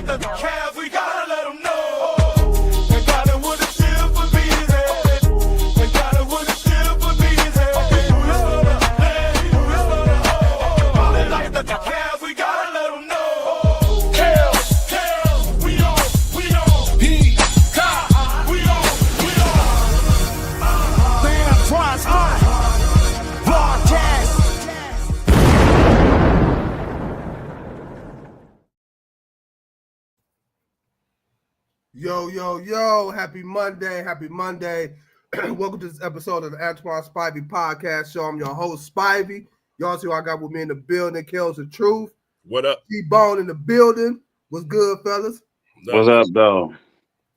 like the Cavs, we gotta let them know. They gotta win the shit for Beezy. They gotta win the shit for Beezy. Okay, do this for the hey, do this for the oh. Ballin' like the Cavs, we gotta let them know. Cavs, we on. P-Cop, we on. The Antoine's hot. Broadcast. Yo, happy Monday. Welcome to this episode of the Antoine Spivey podcast show. I'm your host, Spivey. Y'all see who I got with me in the building, Kells the Truth. What up? T-Bone in the building. What's good, fellas? What's up, though?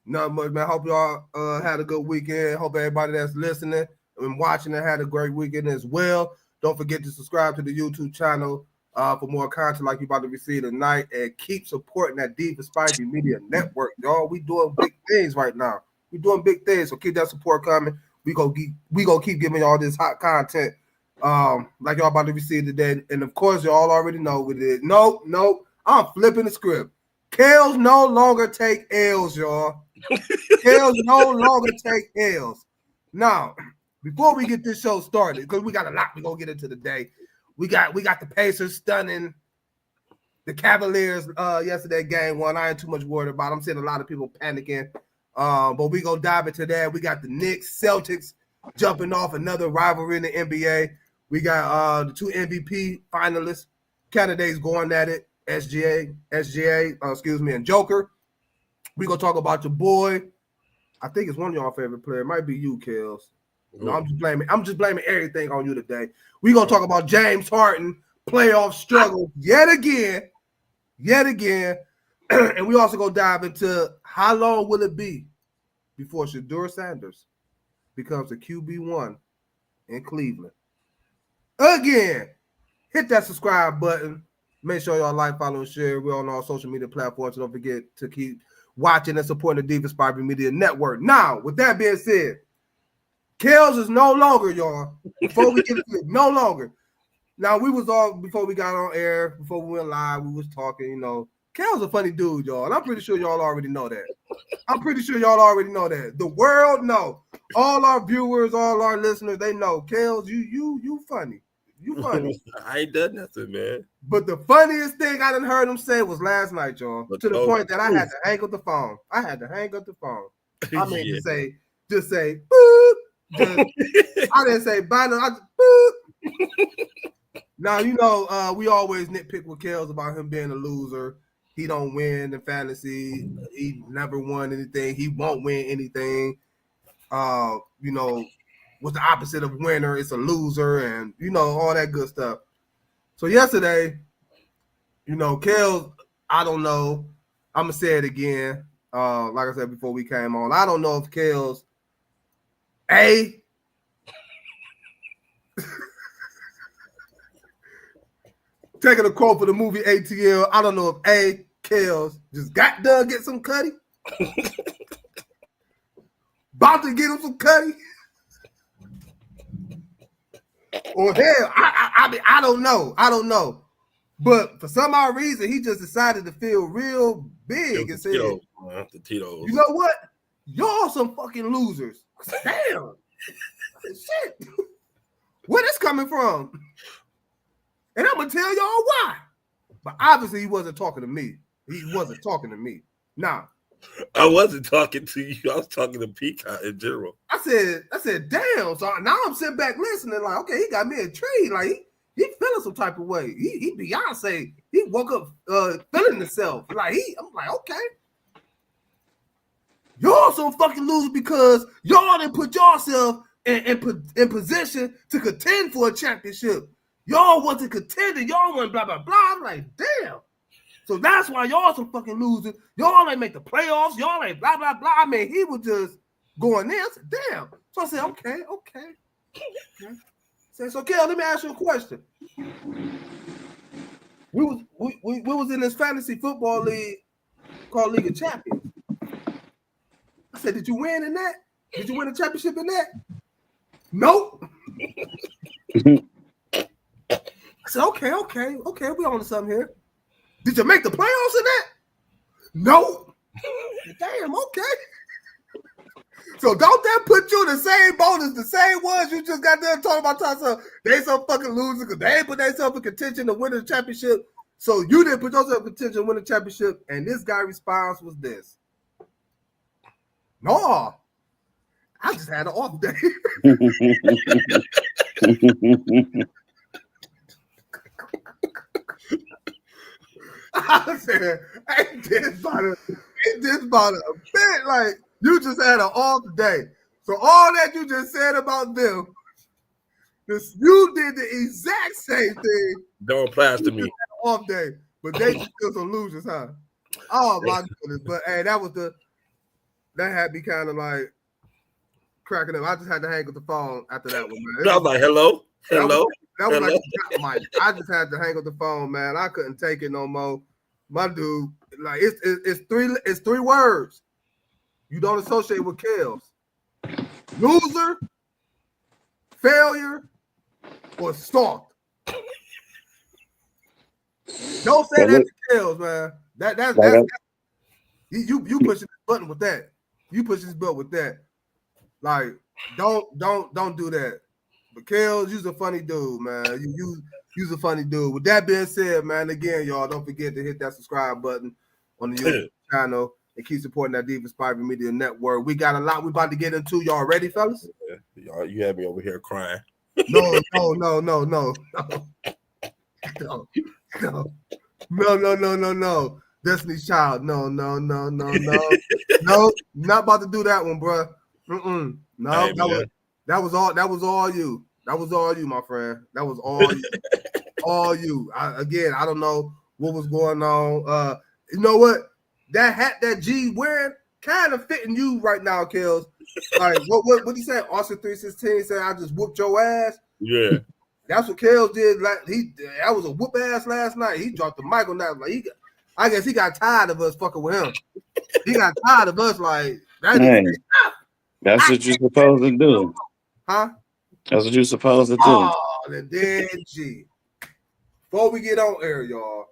Not much, man. Hope y'all had a good weekend. Hope everybody that's listening and watching it had a great weekend as well. Don't forget to subscribe to the YouTube channel for more content like you're about to receive tonight, and keep supporting that Diva Spivey Media Network, y'all. We doing big things right now. We doing big things, so keep that support coming. We gonna keep giving y'all this hot content, like y'all about to receive today. And of course, y'all already know what it is. Nope. I'm flipping the script. Kells no longer take L's, y'all. Kells no longer take L's. Now, before we get this show started, because we got a lot we're gonna get into today. We got the Pacers stunning the Cavaliers yesterday, game one. I ain't too much worried about it. I'm seeing a lot of people panicking. But we gonna dive into that. We got the Knicks, Celtics jumping off another rivalry in the NBA. We got the two MVP finalists, candidates going at it, SGA, and Joker. We gonna talk about your boy. I think it's one of y'all favorite players. It might be you, Kells. No, I'm just blaming everything on you today. We're gonna talk about James Harden playoff struggle yet again. And we also gonna dive into how long will it be before Shedeur Sanders becomes a QB1 in Cleveland. Again, hit that subscribe button. Make sure y'all like, follow, and share. We're on all social media platforms. So don't forget to keep watching and supporting the Diva Spivey Media Network. Now, with that being said, Kells is no longer, y'all. Before we get into it, no longer. Now, we was all, before we got on air, before we went live, we was talking, Kells a funny dude, y'all. And I'm pretty sure y'all already know that. The world know. All our viewers, all our listeners, they know. Kells, you funny. You funny. I ain't done nothing, man. But the funniest thing I done heard him say was last night, y'all. To the point that I had to hang up the phone. I mean, just say, boop. I didn't say bye. No, I just, boop. Now, we always nitpick with Kells about him being a loser. He don't win in fantasy. He never won anything. He won't win anything. What's the opposite of winner? It's a loser, and all that good stuff. So yesterday, Kells, I don't know. I'm gonna say it again. Like I said before we came on, I don't know if Kells taking a quote for the movie ATL. I don't know if Kells just got done get some cutty. About to get him some cutty. Or hell, I don't know. But for some odd reason, he just decided to feel real big and said, the Tito's. You know what? Y'all some fucking losers. Damn. Shit. Where this coming from? And I'm going to tell y'all why. But obviously, he wasn't talking to me. Now, I wasn't talking to you. I was talking to Peacock in general. I said, damn. So now I'm sitting back listening like, okay, he got me intrigued. Like, he feeling some type of way. He Beyonce. He woke up feeling himself. I'm like, okay. Y'all some fucking losers because y'all didn't put yourself in position to contend for a championship. Y'all wasn't contending. Y'all went blah, blah, blah. I'm like, damn. So that's why y'all some fucking losers. Y'all ain't make the playoffs. Y'all ain't blah, blah, blah. I mean, he was just going there. I said, damn. So I said, okay. So, Kel, let me ask you a question. We was in this fantasy football league called League of Champions. I said, did you win in that? Did you win a championship in that? Nope. I said, okay, we on to something here. Did you make the playoffs in that? No. Damn, okay. So don't that put you in the same boat as the same ones you just got done talking about? They some fucking losers because they ain't put themselves in contention to win the championship. So you didn't put yourself in contention to win the championship. And this guy's response was this. No, I just had an off day. I said, ain't this about a bit? Like, you just had an off day. So all that you just said about them, you did the exact same thing. Don't apply to me. Off day, but they just still some losers, huh? Oh my goodness! But hey, that had me kind of like cracking up. I just had to hang up the phone after that one, man. I was like, hello. That was like I just had to hang up the phone, man. I couldn't take it no more. My dude, like it's three words. You don't associate with Kels. Loser, failure, or stalked. Don't say that to Kels, man. That's you pushing this button with that. You push this button with that. Like, don't do that. But Kels, you's a funny dude, man. You's a funny dude. With that being said, man, again, y'all, don't forget to hit that subscribe button on the YouTube channel and keep supporting that Diva Spivey Media Network. We got a lot we about to get into. Y'all ready, fellas? Y'all, you had me over here crying. No. Destiny's Child. No. No, not about to do that one, bro. No, Hey, that was all you. That was all you, my friend. That was all you. All you. I don't know what was going on. You know what? That hat that G wearing kind of fitting you right now, Kels. Like what he said? Austin 316 said, "I just whooped your ass." Yeah. That's what Kels did. Like that was a whoop ass last night. He dropped the mic on that. Like I guess he got tired of us fucking with him. He got tired of us. Like that's what you're supposed to do. Huh? That's what you're supposed to do. Oh, the dead G. Before we get on air, y'all,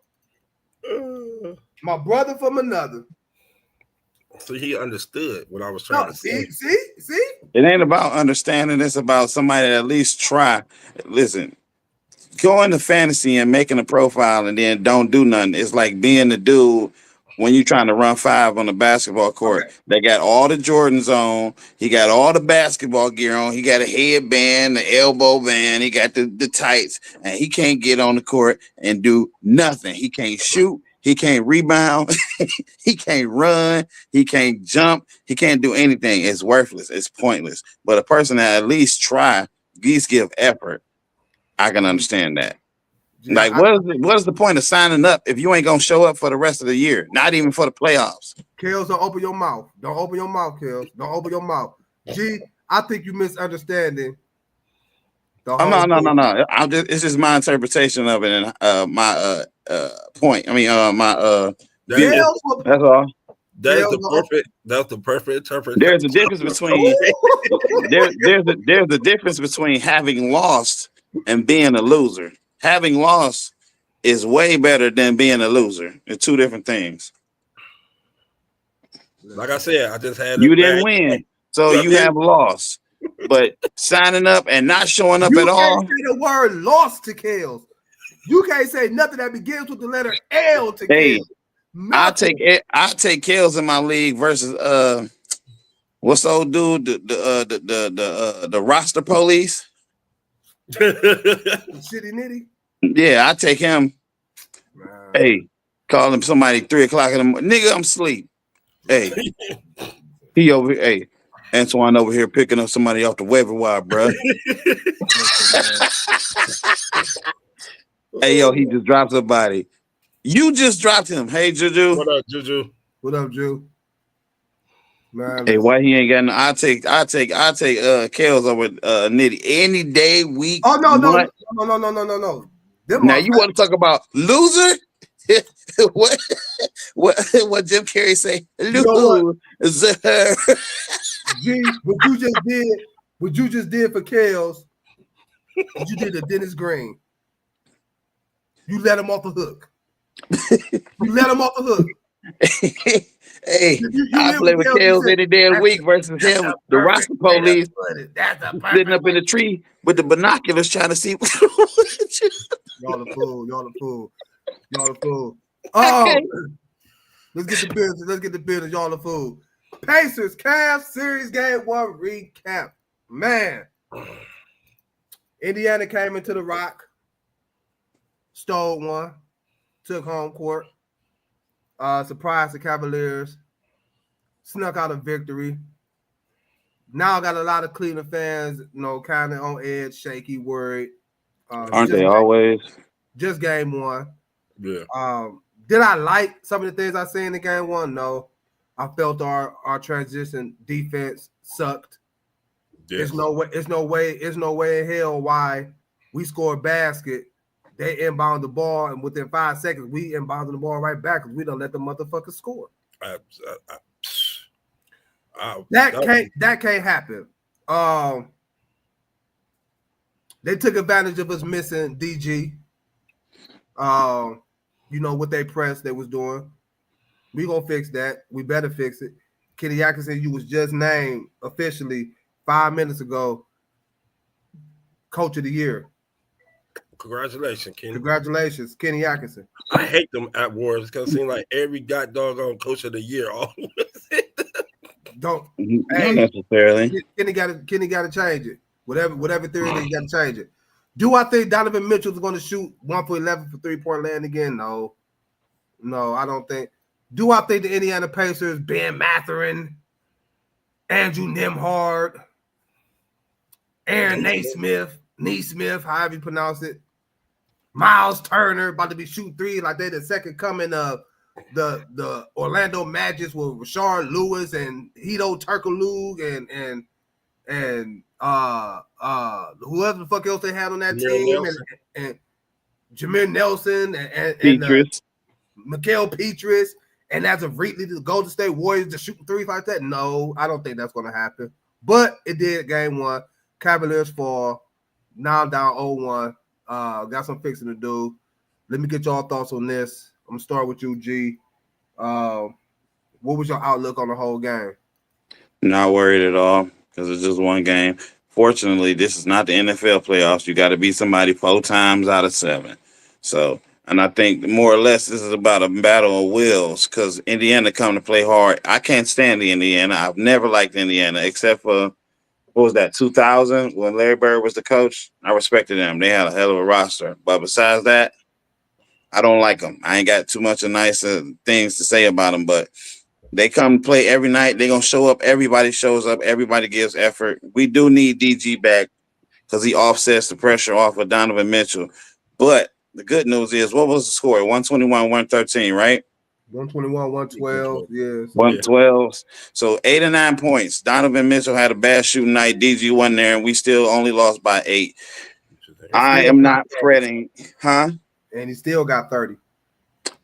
my brother from another. So he understood what I was trying to say. See? It ain't about understanding. It's about somebody that at least try. Listen, go into fantasy and making a profile and then don't do nothing. It's like being the dude when you're trying to run 5 on the basketball court. Okay. They got all the Jordans on. He got all the basketball gear on. He got a headband, the elbow band. He got the tights. And he can't get on the court and do nothing. He can't shoot. He can't rebound. He can't run. He can't jump. He can't do anything. It's worthless. It's pointless. But a person that at least try, at least give effort, I can understand that. Yeah, like, what is the point of signing up if you ain't gonna show up for the rest of the year? Not even for the playoffs. Kels, don't open your mouth. Don't open your mouth, Kels. Don't open your mouth. G, I think you misunderstanding. No. It's just my interpretation of it and my point. I mean, that's all. That's the perfect interpretation. There's a difference between there's a difference between having lost and being a loser. Having lost is way better than being a loser. It's two different things. Like I said, I just had you didn't win, so you have lost. But signing up and not showing up at all. You can't say the word lost to Kels. You can't say nothing that begins with the letter L to Kels. I take Kels in my league versus what's the old dude, the roster police. Shitty Nitty. Yeah, I take him. Man. Hey, call him somebody 3 o'clock in the morning. Nigga, I'm asleep. Hey, he over here. Hey, Antoine over here picking up somebody off the waiver wire, bro. Hey, yo, he just dropped somebody. You just dropped him. Hey, Juju. What up, Juju? What up, Ju? Man, hey, why he ain't got no? I take Kels over Nitty any day, week. Oh no. Now you want to talk about loser? what Jim Carrey say? Loser. G, what you just did for Kels, you did to Dennis Green. You let him off the hook. You let him off the hook. Hey, You I live play with with Kels, you Kels said, any day of the that's week versus that's him, a the perfect roster way to police put it. That's a sitting perfect up in way. the tree with the binoculars trying to see. Y'all the fool. Y'all the fool. Y'all the fool. I Oh, can't. let's get the business. Let's get the business. Y'all the fool. Pacers Cavs series game 1 recap. Man, Indiana came into the Rock, stole one, took home court. Surprised the Cavaliers, snuck out a victory. Now I got a lot of Cleveland fans, kind of on edge, shaky, worried. Aren't Just they always? just game 1. Yeah. Did I like some of the things I seen in game 1? No. I felt our transition defense sucked. Yes. It's no way in hell why we score a basket, they inbound the ball, and within 5 seconds we inbound the ball right back because we don't let the motherfuckers score. That can't happen. They took advantage of us missing DG. What they press they was doing. We gonna fix that. We better fix it. Kenny Atkinson, you was just named officially 5 minutes ago Coach of the Year. Congratulations, Kenny. Congratulations, Kenny Atkinson. I hate them awards because it seems like every doggone Coach of the Year. Don't Not necessarily. Kenny got to change it. Whatever theory they got to change it. Do I think Donovan Mitchell's going to shoot 1 for 11 for 3-point land again? No, I don't think. Do I think the Indiana Pacers, Ben Mathurin, Andrew Nembhard, Aaron Naismith, however you pronounce it, Miles Turner about to be shooting 3 like they the second coming of the Orlando Magic with Rashard Lewis and Hedo Turkoglu and whoever the fuck else they had on that team and Jameer Nelson and Petrus. Mikael Petrus, and as of recently the Golden State Warriors just shooting 3s like that. No, I don't think that's going to happen. But it did game 1. Cavaliers fall. Now down 0-1. Got some fixing to do. Let me get y'all thoughts on this. I'm gonna start with you, G. What was your outlook on the whole game? Not worried at all because it's just one game. Fortunately, this is not the NFL playoffs. You got to beat somebody 4 times out of 7. So, and I think more or less this is about a battle of wills because Indiana come to play hard. I can't stand the Indiana. I've never liked Indiana except for, what was that, 2000 when Larry Bird was the coach? I respected them. They had a hell of a roster. But besides that, I don't like them. I ain't got too much of nice things to say about them, but they come to play every night. They're going to show up. Everybody shows up. Everybody gives effort. We do need DG back because he offsets the pressure off of Donovan Mitchell. But the good news is, what was the score? 121, 113, right? 121, 112. Yes. 112. So 8 or 9 points. Donovan Mitchell had a bad shooting night. DG wasn't there, and we still only lost by 8. I am not fretting. Huh? And he still got 30.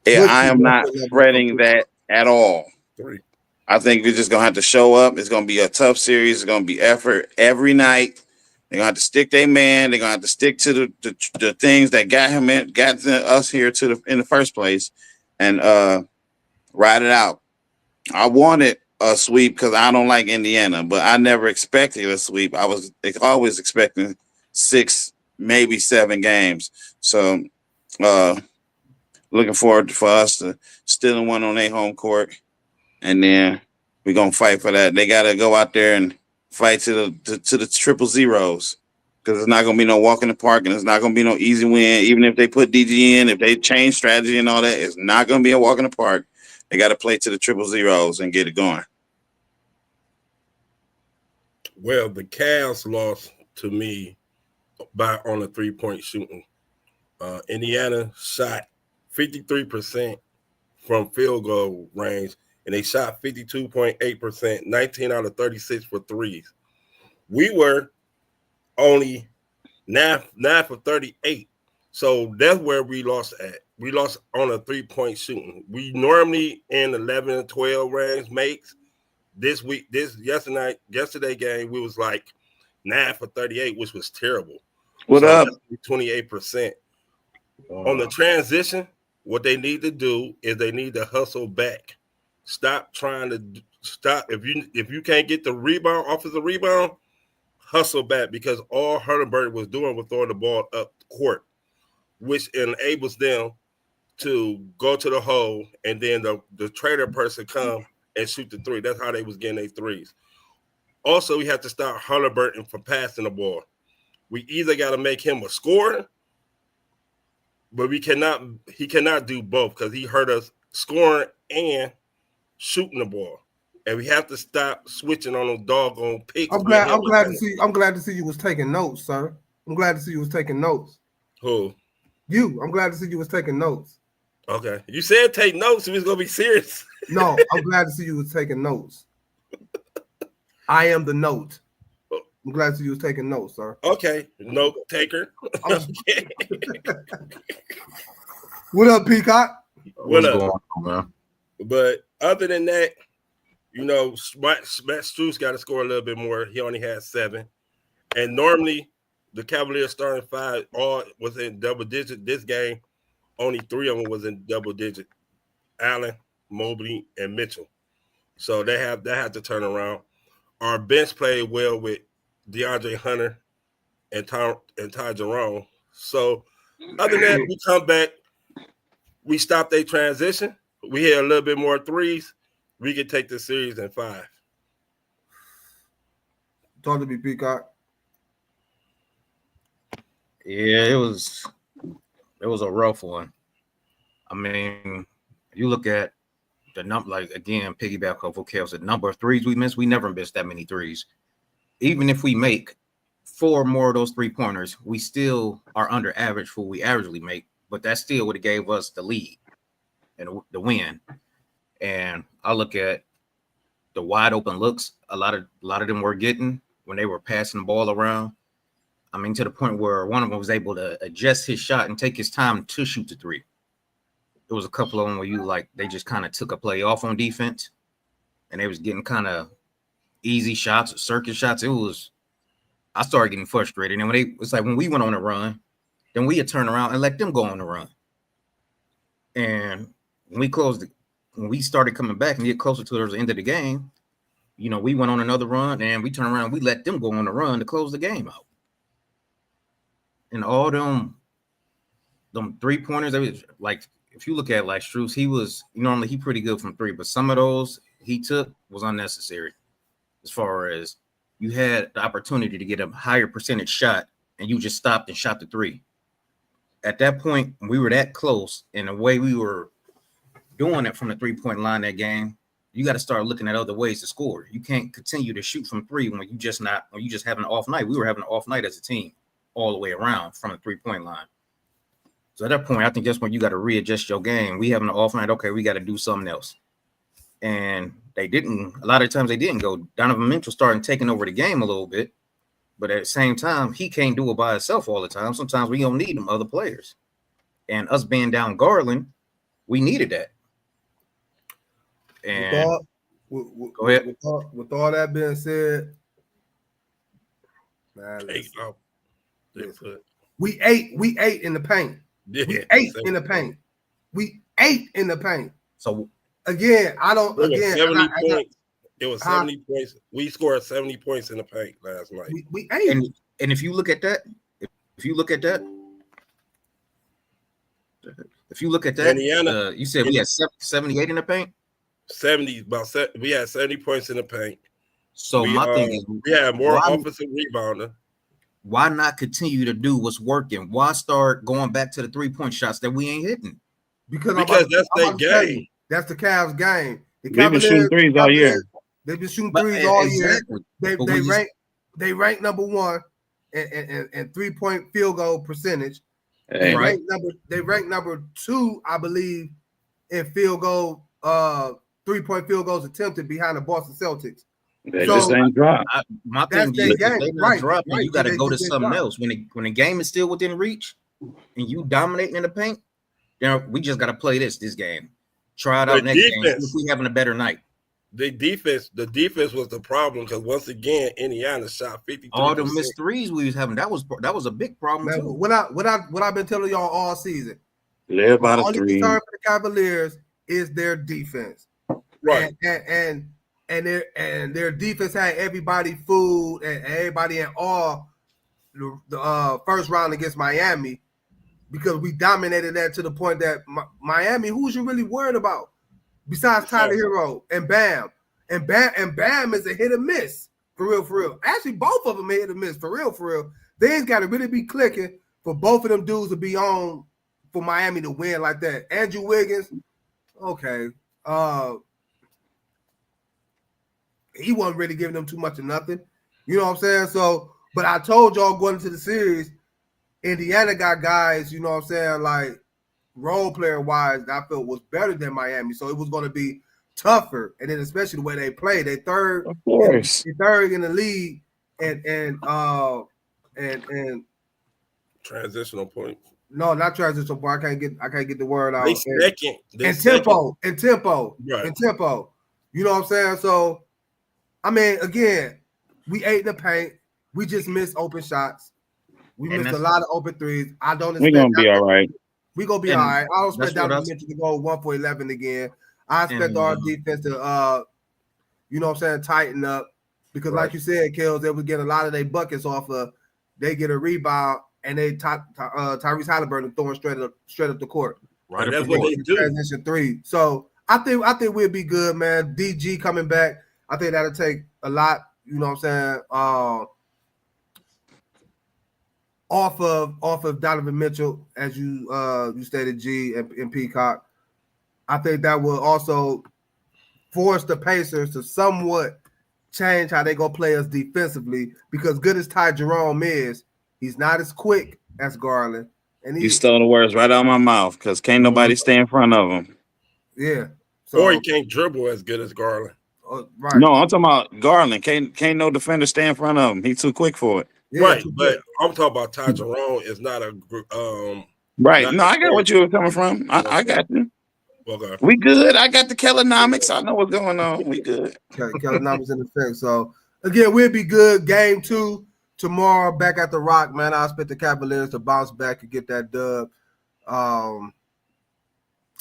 Yeah, I am not fretting that at all. 3. I think we're just gonna have to show up. It's gonna be a tough series. It's gonna be effort every night. They're gonna have to stick their man. They're gonna have to stick to the things that got us here in the first place, and ride it out. I wanted a sweep because I don't like Indiana, but I never expected a sweep. I was always expecting 6, maybe 7 games. So, looking forward for us to stealing one on their home court. And then we're gonna fight for that. They gotta go out there and fight to the triple zeros. Because it's not gonna be no walk in the park and it's not gonna be no easy win. Even if they put DG in, if they change strategy and all that, it's not gonna be a walk in the park. They gotta play to the triple zeros and get it going. Well, the Cavs lost to me on a 3-point shooting. Indiana shot 53% from field goal range, and they shot 52.8%, 19 out of 36 for threes. We were only 9 for 38. So that's where we lost at. We lost on a 3-point shooting. We normally in 11 and 12 range makes. Yesterday game, we was like 9 for 38, which was terrible. What up? 28%. On the transition, what they need to do is they need to hustle back. Stop trying to stop. If you can't get the rebound, offensive rebound, hustle back, because all Hurdenberg was doing was throwing the ball up court, which enables them to go to the hole, and then the trader person come and shoot the three. That's how they was getting their threes. Also, we have to stop Halliburton from passing the ball. We either got to make him a scorer, but he cannot do both, because he hurt us scoring and shooting the ball. And we have to stop switching on those doggone picks. I'm glad to see you was taking notes, sir. I'm glad to see you was taking notes. Who? You. I'm glad to see you was taking notes. Okay. You said take notes. We was gonna be serious. No, I'm glad to see you was taking notes. I am the note. I'm glad to see you was taking notes, sir. Okay, note taker. Okay. What up, Peacock? What up? Going on, man? But other than that, you know, Matt Strus got to score a little bit more. He only had 7. And normally the Cavaliers starting 5 all was in double digit. This game, only 3 of them was in double digit. Allen, Mobley, and Mitchell. So they have to turn around. Our bench played well with DeAndre Hunter and Ty Jerome. So other than that, we come back, we stop their transition. We hit a little bit more threes. We can take the series in 5. Talk to me, Peacock. Yeah, it was a rough one. I mean, you look at the number, like, again, piggyback off what Kel said, number of threes we missed. We never missed that many threes. Even if we make 4 more of those 3-pointers, we still are under average for what we averagely make, but that still would have gave us the lead and the win. And I look at the wide open looks a lot of them were getting when they were passing the ball around. I mean, to the point where one of them was able to adjust his shot and take his time to shoot the 3. There was a couple of them where they just kind of took a play off on defense, and they was getting kind of easy shots or circuit shots. I started getting frustrated. And when we went on a run, then we had turned around and let them go on the run. And when we started coming back and get closer to the end of the game, you know, we went on another run and we turned around and we let them go on the run to close the game out. And all them 3-pointers, they was like, if you look at like Strus, he pretty good from 3, but some of those he took was unnecessary. As far as you had the opportunity to get a higher percentage shot and you just stopped and shot the 3. At that point, we were that close, and the way we were doing it from the 3-point line that game, you got to start looking at other ways to score. You can't continue to shoot from 3 when you just have an off night. We were having an off night as a team all the way around from the 3-point line. So at that point, I think that's when you got to readjust your game. We having an off night. Okay, we got to do something else. And they didn't. A lot of times they didn't go. Donovan Mitchell started taking over the game a little bit, but at the same time, he can't do it by himself all the time. Sometimes we don't need them other players. And us being down Garland, we needed that. And go ahead. With all that being said, man, we ate in the paint. Yeah, we ate in the paint. We ate in the paint. So again, it was 70 points. We scored 70 points in the paint last night. We ate. And if you look at that, Indiana, you said we had 78 in the paint. 70, we had 70 points in the paint. So my thing is, we had more offensive rebounder. Why not continue to do what's working? Why start going back to the 3-point shots that we ain't hitting? Because that's their game. That's the Cavs' game. They've been shooting threes all year. They've been shooting threes all year. Exactly. They rank number 1 in 3-point field goal percentage. Hey, They rank number 2, I believe, in field goal 3-point field goals attempted behind the Boston Celtics. They just ain't drop. My thing is, if they not dropping, you got to go to something else. When the game is still within reach and you dominating in the paint, then we just got to play this game. Try it out next game. See if we having a better night. The defense was the problem, because once again, Indiana shot 53%. All the missed threes we was having, that was a big problem. Man, too. What I've been telling y'all all season, Live My by the only three. concern for the Cavaliers is their defense. Right. And their defense had everybody fooled and everybody in awe the first round against Miami because we dominated that to the point that Miami, who's you really worried about besides Tyler Hero and Bam? And Bam is a hit or miss for real, for real. Actually, both of them are hit or miss for real, for real. Things got to really be clicking for both of them dudes to be on for Miami to win like that. Andrew Wiggins, okay. He wasn't really giving them too much of nothing. You know what I'm saying? So, but I told y'all going into the series, Indiana got guys, you know what I'm saying, like role player wise, I felt was better than Miami. So it was going to be tougher. And then especially the way they play, they third Of course. in the league and Transitional point. no, not transition point. I can't get the word out. They second. And tempo. Right. And tempo. You know what I'm saying? So I mean, again, we ate in the paint. We just missed open shots. We missed a lot of open threes. I don't expect We're gonna be all right. We're gonna be all right. I don't expect Donovan Mitchell to go 1 for 11 again. I expect our defense to you know what I'm saying, tighten up. Because like you said, Kells, they would get a lot of their buckets off of they get a rebound and they Tyrese Halliburton throwing straight up the court. Right. And that's what they do. Transition three. So I think we'll be good, man. DG coming back. I think that'll take a lot, you know what I'm saying, off of Donovan Mitchell, as you stated, G and Peacock. I think that will also force the Pacers to somewhat change how they go play us defensively, because good as Ty Jerome is, he's not as quick as Garland. And You stole the words right out of my mouth because can't nobody stay in front of him. Yeah. So, or he can't dribble as good as Garland. Right. No, I'm talking about Garland. Can't no defender stay in front of him. He's too quick for it. Yeah, right, but I'm talking about Ty Jerome is not a right. No, I got what you were coming from. I got you. Okay. We good. I got the Kellonomics. I know what's going on. We good. Okay, Kellonomics in effect. So again, we'll be good. Game 2 tomorrow back at the Rock, man. I expect the Cavaliers to bounce back and get that dub.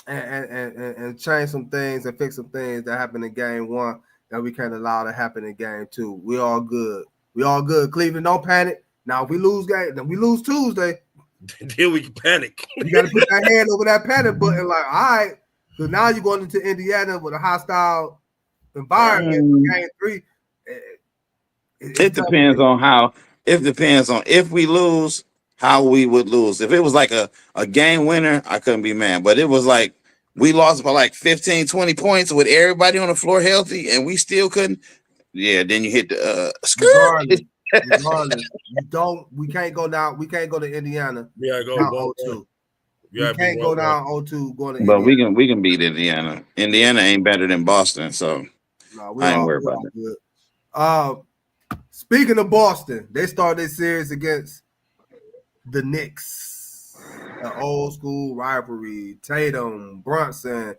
And change some things and fix some things that happened in game 1 that we can't allow to happen in game 2. We all good. We all good. Cleveland, don't panic. Now, if we lose Tuesday, then we can panic. You got to put that hand over that panic button. Like, all right. So now you're going into Indiana with a hostile environment for game 3. It depends on how. It depends on if we lose, how we would lose. If it was like a game winner, I couldn't be mad. But it was like we lost by like 15, 20 points with everybody on the floor healthy, and we still couldn't. Yeah, then you hit the regardless, we can't go down. We can't go to Indiana. Yeah, go down 0-2. We can't go down 0-2 going to But Indiana. we can beat Indiana. Indiana ain't better than Boston, so No, I ain't worried about it. Good. Speaking of Boston, they started this series against the Knicks. An old school rivalry. Tatum, Brunson,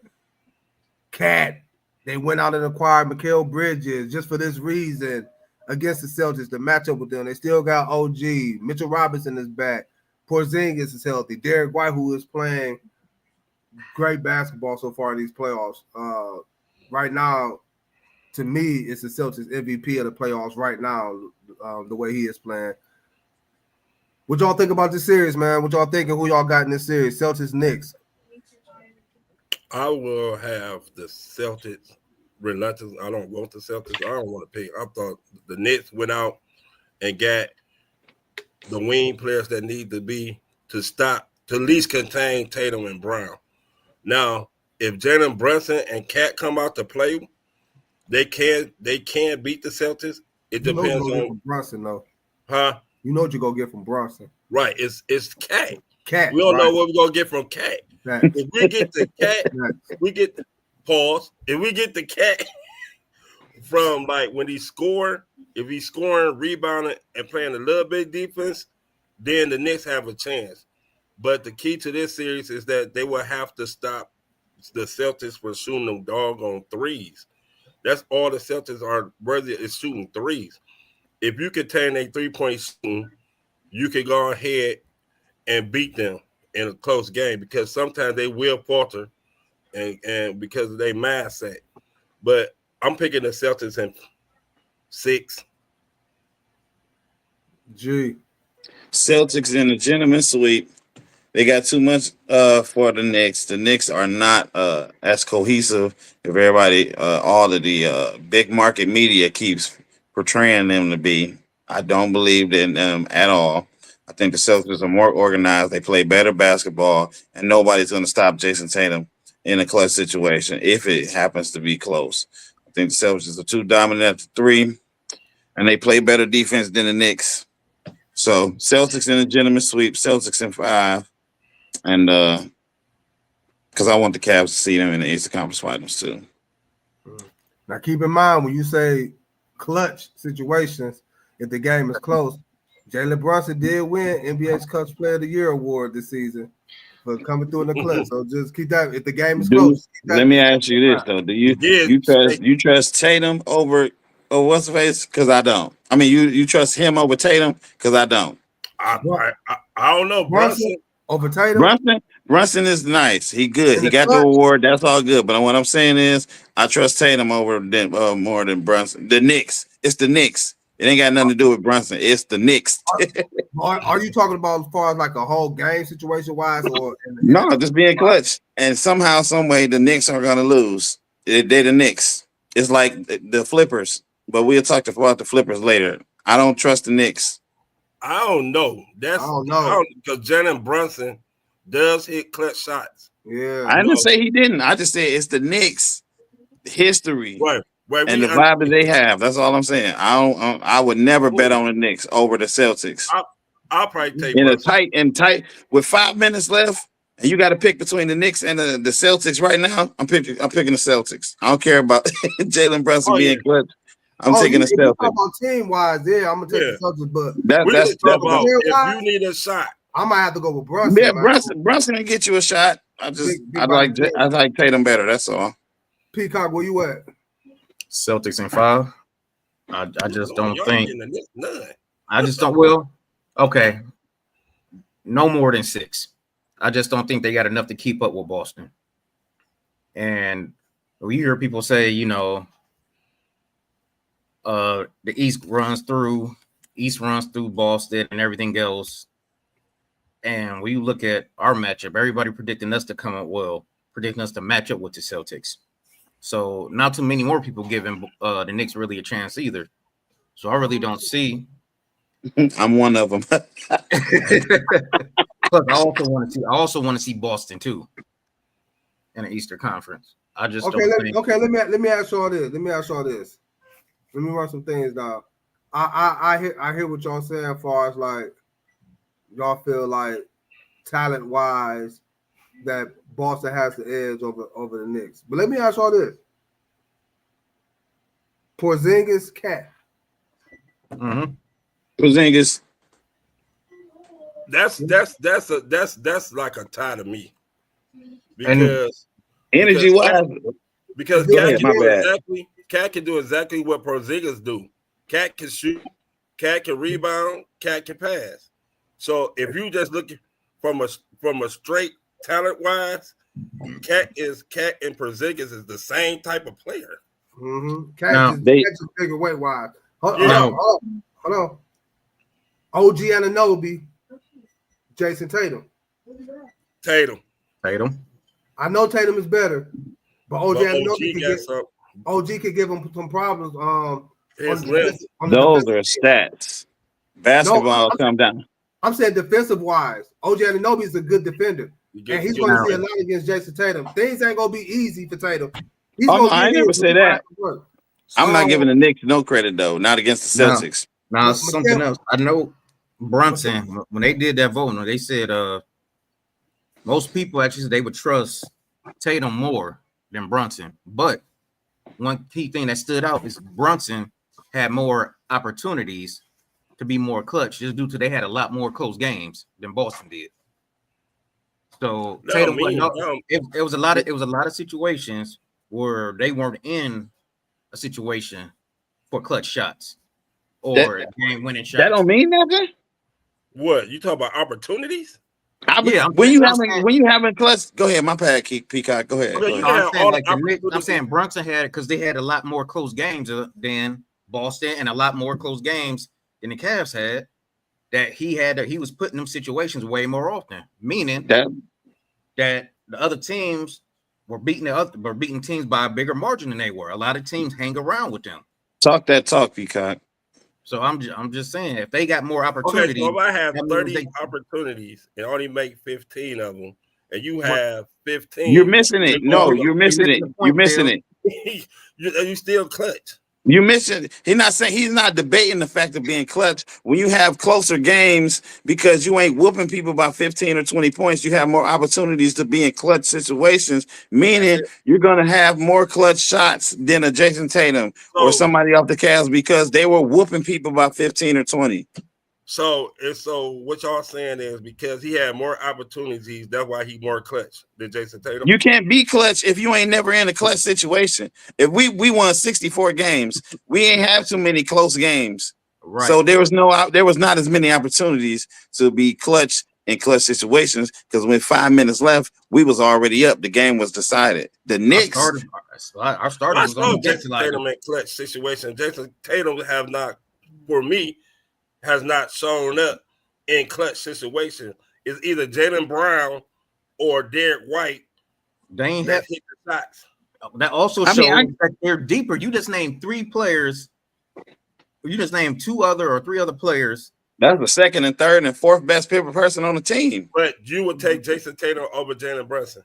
Cat. They went out and acquired Mikal Bridges just for this reason against the Celtics to match up with them. They still got OG. Mitchell Robinson is back. Porzingis is healthy. Derek White, who is playing great basketball so far in these playoffs. Right now, to me, it's the Celtics MVP of the playoffs right now, the way he is playing. What y'all think about this series, man? What y'all thinking? Who y'all got in this series? Celtics, Knicks. I will have the Celtics reluctant. I don't want the Celtics. I don't want to pick. I thought the Knicks went out and got the wing players that need to be to stop, to at least contain Tatum and Brown. Now, if Jalen Brunson and Cat come out to play, they can beat the Celtics. It depends on Brunson, though. Huh? You know what you're gonna get from Brunson. Right. It's Cat. Cat. We don't know what we're gonna get from Cat. If we get the Cat, we get the pause. If we get the Cat from like when he score, if he's scoring, rebounding, and playing a little bit defense, then the Knicks have a chance. But the key to this series is that they will have to stop the Celtics from shooting them doggone threes. That's all the Celtics are worthy is shooting threes. If you contain a 3-point shooting, you can go ahead and beat them in a close game because sometimes they will falter and because of their mindset. But I'm picking the Celtics in 6. G. Celtics in a gentleman's sweep. They got too much for the Knicks. The Knicks are not as cohesive if everybody, all of the big market media keeps portraying them to be. I don't believe in them at all. I think the Celtics are more organized. They play better basketball, and nobody's going to stop Jason Tatum in a clutch situation if it happens to be close. I think the Celtics are too dominant at the 3, and they play better defense than the Knicks. So Celtics in a gentleman's sweep. Celtics in 5. And because I want the Cavs to see them in the Eastern Conference Finals too. Now keep in mind when you say clutch situations, if the game is close, Jalen Brunson did win NBA's Clutch Player of the Year award this season for coming through in the clutch. So just keep that. If the game is close, Let me ask you this though: Do you trust Tatum over what's the face? Because I don't. I mean, you trust him over Tatum? Because I don't. I don't know. Brunson over Tatum. Brunson is nice. He good. He got the award. That's all good. But what I'm saying is, I trust Tatum over more than Brunson. The Knicks. It's the Knicks. It ain't got nothing to do with Brunson. It's the Knicks. Are you talking about as far as like a whole game situation wise, or no, just being clutch? And somehow, some way, the Knicks are gonna lose. They're the Knicks. It's like the Flippers. But we'll talk about the Flippers later. I don't trust the Knicks. I don't know. I don't know because Jalen Brunson does hit clutch shots. Yeah, I didn't say he didn't. I just said it's the Knicks history and the vibe that they have. That's all I'm saying. I would never bet on the Knicks over the Celtics. I'll probably take in a tight with 5 minutes left, and you got to pick between the Knicks and the Celtics right now. I'm picking the Celtics. I don't care about Jalen Brunson being clutch. I'm taking the Celtics. About team wise, yeah, I'm gonna take the Celtics, but that's about if you need a shot. I might have to go with Brunson. Yeah, Brunson can get you a shot. I like Tatum better. That's all. Peacock, where you at? Celtics in 5. I just don't think. I just don't. Well, okay, no more than 6. I just don't think they got enough to keep up with Boston. And we hear people say, the East runs through Boston and everything else. And when you look at our matchup, everybody predicting us to come up well, predicting us to match up with the Celtics. So not too many more people giving the Knicks really a chance either. So I really don't see. I'm one of them. Plus, I also want to see Boston too in the Eastern Conference. I just Let me ask you all this. Let me run some things down. I hear what y'all saying as far as like y'all feel like talent wise that Boston has the edge over the Knicks. But let me ask y'all this. Porzingis cat. Mm-hmm. Porzingis. That's like a tie to me. Because energy wise. Because Cat can do exactly what Porzingis do. Cat can shoot, Cat can rebound, Cat can pass. So if you just look from a straight talent wise, Cat and Porzingis is the same type of player. Mm-hmm. Cat is bigger weight wise. Hold on. OG Anunoby, Jason Tatum. I know Tatum is better, but OG could give him some problems. Those are stats. Basketball come down. I'm saying defensive wise, OG Anunoby is a good defender, and he's going to see a lot against Jason Tatum. Things ain't going to be easy for Tatum. I ain't never say that. I'm not giving the Knicks no credit though. Not against the Celtics. Now something else. I know Brunson when they did that vote, they said most people actually said they would trust Tatum more than Brunson, but one key thing that stood out is Brunson had more opportunities to be more clutch just due to they had a lot more close games than Boston did. So Tatum it was a lot of situations where they weren't in a situation for clutch shots or game winning shots. That don't mean nothing. What you talk about opportunities? I'm saying, when you having clutch, go ahead. My bad, Peacock. Go ahead. Okay, Go you ahead. can I'm have saying all the like the Knicks. I'm opportunities. saying Brunson had it because they had a lot more close games than Boston and a lot more close games than the Cavs had. That he was putting them situations way more often, meaning That that the other teams were beating teams by a bigger margin than they were. A lot of teams hang around with them. talk that talk, Peacock. So I'm just saying if they got more Okay, opportunity, so if I have that means 30 opportunities and only make 15 of them, and you But have You're 15, missing it. and No, all you're you're missing missing it. the You're point, missing Phil. it. you still clutch. You missing. He's not debating the fact of being clutch. When you have closer games, because you ain't whooping people by 15 or 20 points, you have more opportunities to be in clutch situations. That's Meaning it. you're gonna have more clutch shots than a Jason Tatum or So, somebody off the Cavs because they were whooping people by 15 or 20. so what y'all saying is because he had more opportunities, that's why he more clutch than Jason Tatum. You can't be clutch if you ain't never in a clutch situation. If we won 64 games, we ain't have too many close games. Right. So there was not as many opportunities to be clutch in clutch situations because when 5 minutes left, we was already up. The game was decided. The Our Knicks, starters I was on saw the bench Jason like Tatum in clutch situation. Jason Tatum have not, for me, has not shown up in clutch situation. It's either Jaylen Brown or Derek White they ain't that have hit the shots. that also I shows mean, that they're deeper. You just named 3 players. You just named 2 other or 3 other players. that's the second and third and fourth best paper person on the team. But you would take Jason Tatum over Jalen Brunson.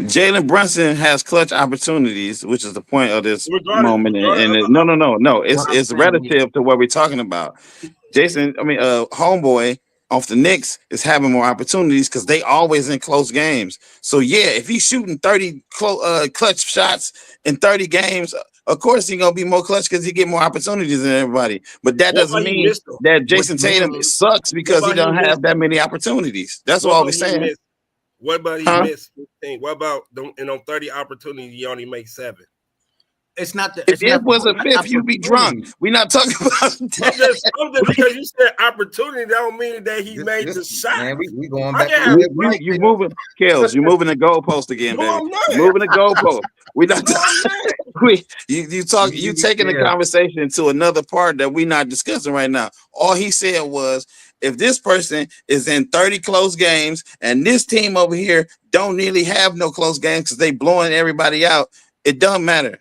Jalen Brunson has clutch opportunities, which is the point of this moment. Regardless of No. What I'm It's saying is, relative to what we're talking about. Homeboy off the Knicks is having more opportunities because they always in close games. So yeah, if he's shooting 30 clutch shots in 30 games, of course he's gonna be more clutch because he get more opportunities than everybody. But that what doesn't about he mean missed them? that which Jason Tatum means sucks because he What about don't he have missed that them? many opportunities. That's What all about we're he saying. missed? What about he Huh? missed 15? What about them and on 30 opportunities he only make 7? it's not the If it's it not was a the fifth, you'd be drunk. opportunity. We're not talking about I'm that. just because you said opportunity, that don't mean that he made the shot. Man, we going I back can to have where right Bryce You said. moving, Kels. You moving the goalpost again, no, baby. I'm You not. moving the goalpost. We not. No, I'm not. You taking the Yeah. conversation to another part that we're not discussing right now. All he said was, if this person is in 30 close games and this team over here don't nearly have no close games because they blowing everybody out, it doesn't matter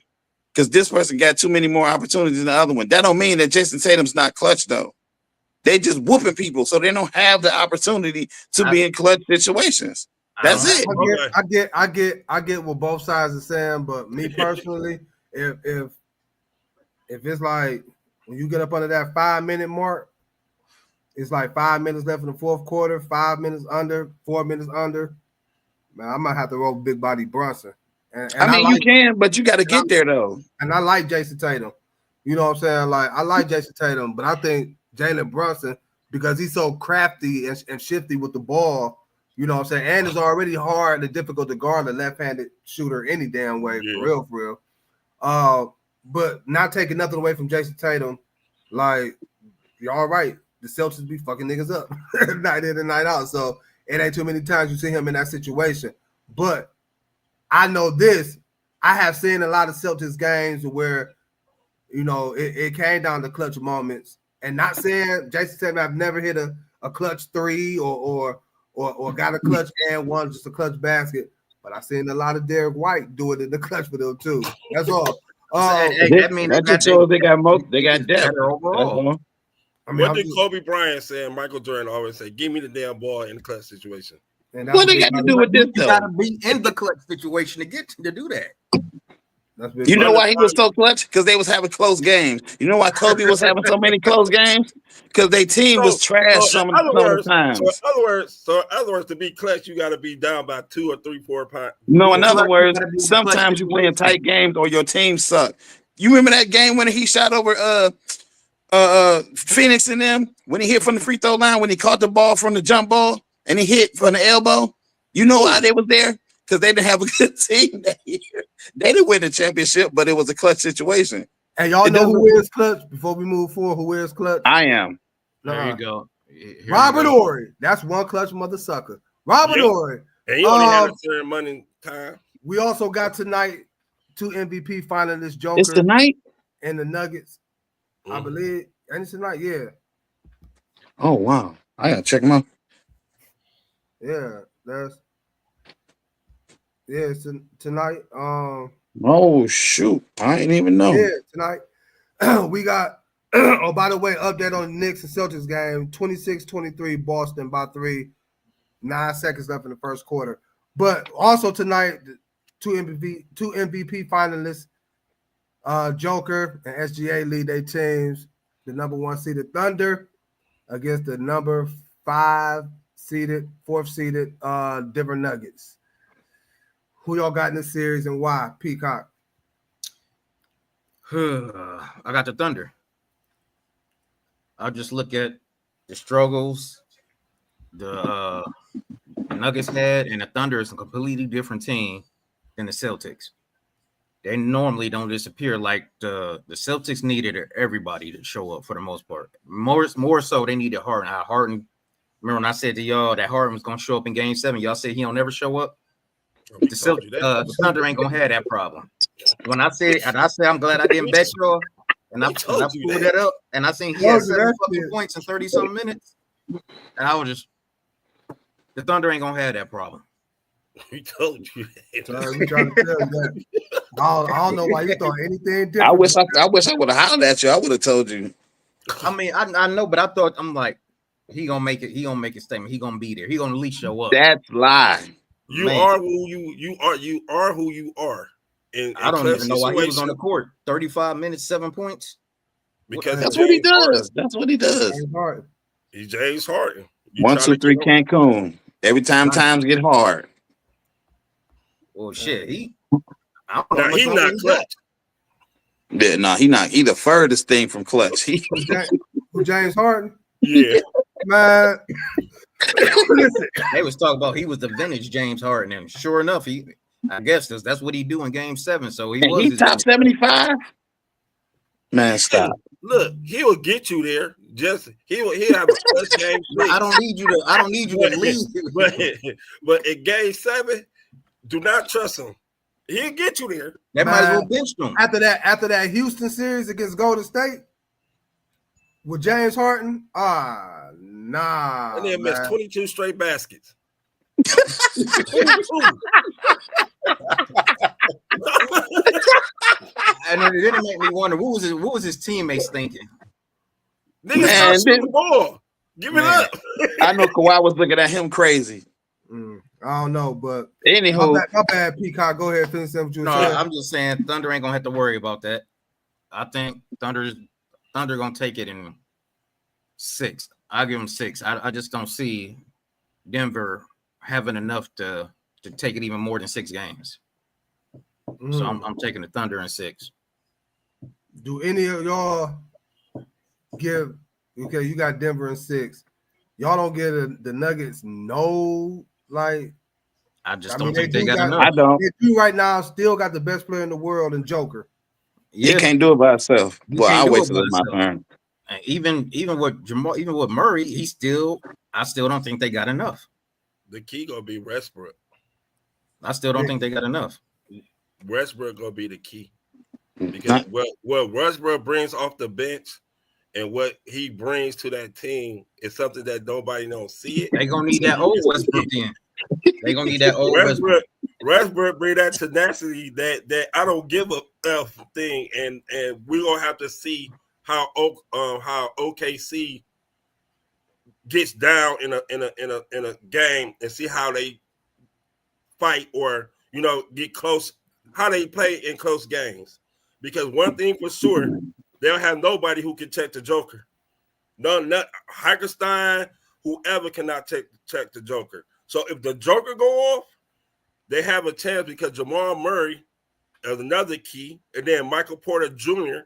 because this person got too many more opportunities than the other one. That don't mean that Jason Tatum's not clutch though. They just whooping people, so they don't have the opportunity to be in clutch situations. I That's don't have it. I get what both sides are saying, but me personally, if it's like when you get up under that 5-minute mark, it's like 5 minutes left in the fourth quarter, 5 minutes under, 4 minutes under. Man, I might have to roll Big Body Brunson. And I mean, you like can, but you got to get there though. and I like Jason Tatum. You know what I'm saying? Like I like Jason Tatum, but I think Jalen Brunson, because he's so crafty and shifty with the ball, you know what I'm saying? And it's already hard and difficult to guard a left-handed shooter any damn way, Yeah. for real. But not taking nothing away from Jason Tatum, like you're all right. The Celtics be fucking niggas up night in and night out. So it ain't too many times you see him in that situation. But I know this. I have seen a lot of Celtics games where, you know, it came down to clutch moments. And not saying Jason Tatum have never hit a clutch 3 or got a clutch and one, just a clutch basket. But I've seen a lot of Derek White do it in the clutch for them too. That's all. That just shows they got depth. better That's overall. all. I mean, What did Kobe Bryant say and Michael Jordan always say? Give me the damn ball in the clutch situation. and What they got to do with this You though? gotta be in the clutch situation to do that. You know why he was so clutch? Because they was having close games. You know why Kobe was having so many close games? Because their team was trash some of the times. So in other words, to be clutch, you got to be down by 2 or 3, 4 points. No, in Clutch, other you words, gotta be in the sometimes you clutch playing tight games or your team suck. You remember that game when he shot over Phoenix and them when he hit from the free throw line when he caught the ball from the jump ball and he hit from the elbow? You know why they was there? Because they didn't have a good team that year. They didn't win the championship, but it was a clutch situation. And y'all know who is clutch before we move forward? Who is clutch? I am. There you go. Robert Horry. That's one clutch mother sucker. Robert Horry. And he only had a ceremony time. We also got tonight 2 MVP finalists, Joker. It's tonight? And the Nuggets. I believe. And it's tonight, yeah. Oh, wow. I got to check them out. Yeah, it's tonight. Oh, shoot. I ain't even know. Yeah, tonight. We got, oh, by the way, update on the Knicks and Celtics game, 26-23, Boston by 3, 9 seconds left in the first quarter. But also tonight, two MVP finalists, Joker and SGA lead their teams. The number 1 seeded Thunder against the number 4th seeded Denver Nuggets. Who y'all got in this series and why? Peacock. I got the Thunder. I'll just look at the struggles the Nuggets had, and the Thunder is a completely different team than the Celtics. They normally don't disappear like the Celtics needed everybody to show up for the most part. More so, they needed Harden. Harden. Remember when I said to y'all that Harden was going to show up in Game 7? Y'all said he don't never show up. The Thunder ain't gonna have that problem. When I say I'm glad I didn't bet y'all, and I pulled that up, and I seen he had 7 fucking points in 30-something minutes, and I was just, the Thunder ain't gonna have that problem. We told you. We trying to tell you that. I don't know why you thought anything different. I wish I would have hollered at you. I would have told you. I mean, I know, but I thought, I'm like, he gonna make it. He gonna make a statement. He gonna be there. He gonna at least show up. That's lie. You are who you are. You are who you are. And I don't even know why he was on the court. 35 minutes, 7 points. Because that's what he does. That's what he does. He's James Harden. 1, 2, 3, Cancun. Every time times get hard. Well, shit, he's not clutch. Yeah, no, he not. He the furthest thing from clutch. James Harden. Yeah, man. Listen, they was talking about he was the vintage James Harden, and sure enough, I guess that's what he do in Game 7. So he top 75. Man, stop. Look, he will get you there. Just he'll have a clutch game. I don't need you to lead. But in Game 7, do not trust him. He'll get you there. That might as well bench him. After that Houston series against Golden State with James Harden, nah. And then missed 22 straight baskets. And it didn't make me wonder what was his teammates thinking. Niggas start shooting the ball. Give it up. I know Kawhi was looking at him crazy. I don't know, but anywho, my bad, Peacock. Go ahead, finish what you were saying. I'm just saying Thunder ain't gonna have to worry about that. I think Thunder gonna take it in 6. I'll give them 6. I just don't see Denver having enough to take it even more than 6 games. So I'm taking the Thunder in 6. Do any of y'all give? Okay, you got Denver in 6. Y'all don't get the Nuggets no. Like, I don't think they got enough. I don't. They do right now. Still got the best player in the world in Joker. He can't do it by himself. Well, I'll wait till it's my turn. And even with Jamal, even with Murray, I still don't think they got enough. The key gonna be Westbrook. I still don't think they got enough. Westbrook gonna be the key because what Westbrook brings off the bench and what he brings to that team is something that nobody don't see it. They gonna need that old Westbrook then. They gonna need that old Westbrook. Westbrook bring that tenacity that I don't give a F thing, and we're gonna have to see how OKC gets down in a game and see how they fight or get close, how they play in close games. Because one thing for sure, they'll have nobody who can check the Joker. Not Hackerstein, whoever cannot check the Joker. So if the Joker go off, they have a chance because Jamal Murray is another key, and then Michael Porter Jr.